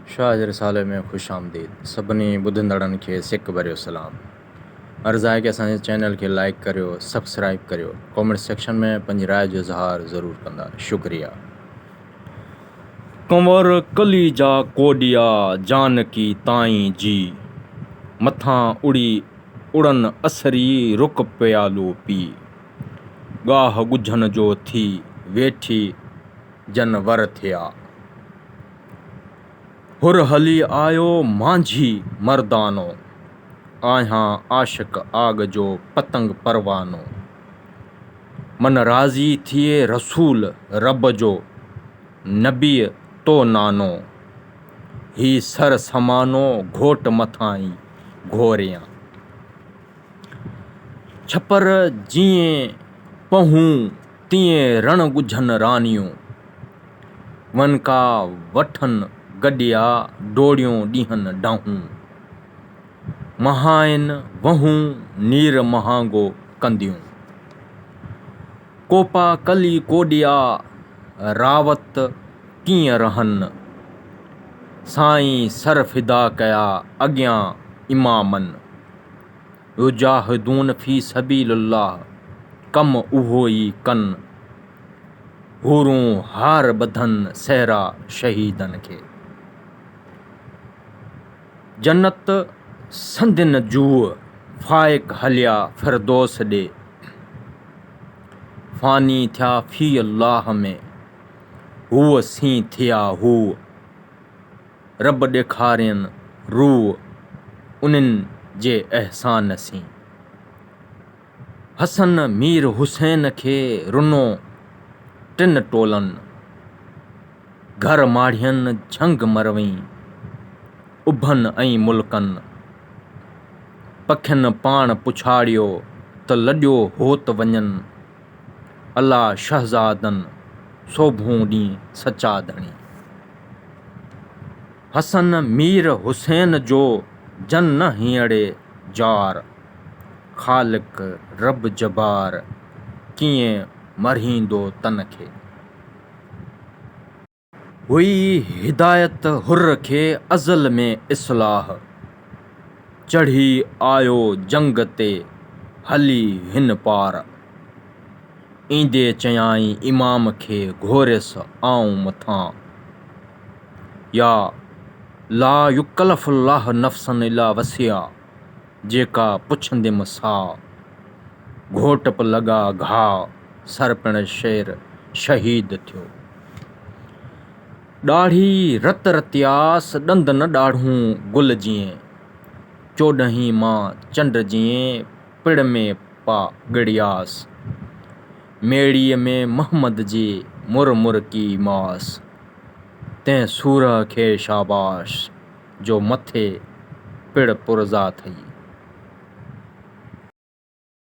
शाह रिसाले में खुश आमदीद। सभिनी ॿुधंदड़नि खे सिक भरियो सलाम। अर्ज़ु आहे कि असांजे चैनल खे लाइक करियो, सब्सक्राइब करियो, कमेंट सेक्शन में पंहिंजी राय जो इज़हार ज़रूरु कंदा। शुक्रिया। कंवर कली जा कोडिया जानकी ताईं जी, मथां उड़न असरी रुक प्यालो पी, गाह ॻुझनि जो थी वेठी जन वर थिया। हुर हली आयो मांझी मर्दानो, आहियां आशिक आग जो पतंग परवानो। मन राज़ी थिए रसूल रब जो, नबी तो नानो, ही सर समानो घोट मथाई घोरियां। छपर जीअं पहूं तीअं रण ॻुझनि रानियूं, वनका वठनि गॾिया डोड़ियूं ॾींहनि डाहूं। महाइन वहूं नीर महांगो कंदियूं, कोपा कली कोडिया रावत कीअं रहनि। साईं सर फिदा कया अॻियां इमामनि, युजाहिदून फी सबीलिल्लाह कम उहो ई कनि। हूरूं हार ॿधनि सहरा शहीदनि खे। जन्नत संदिन जूअ फाइक हलिया फिरदौस ॾे, फ़ानी थिया फी अल्लाह में हूअ सी थिया हू। रब ॾेखारियनि रूह उन्हनि जे अहसान सी। हसन मीर हुसैन खे रुनो टिन टोलनि, घर माढ़ियनि झंग मरवई उभनि ऐं मुल्कनि। पखियुनि पाण पुछाड़ियो त लॾियो होत वञनि, अला शहज़ादनि सोभूं ॾींहुं सचा धणी। हसन मीर हुसैन जो जन न हींअरे जार, ख़ालिक रब जबार कीअं मरहींदो तन खे। हुई हिदायत हुर खे अज़ल में इस्लाह, चढ़ी आयो जंग ते हली हिन पार। ईंदे चयाई इमाम खे घोरियसि आऊं मथां, या ला युकल्लिफुल्लाहु नफ़्सन इल्ला वसिहा, जेका पुछंदमि सा। घोट पे लॻा घाव, सर पिण शेर शहीद थियो। ॾाढ़ी रत रतियास ॾंद न ॾाढ़ूं गुल जीअं, 14 मां चंड जीअं पिड़ में पा ॻड़ियास। मेड़ीअ में मोहम्मद जी मुर मुर की मास, तंहिं सूरह खे शाबाश जो मथे पिड़ पुरज़ा थई।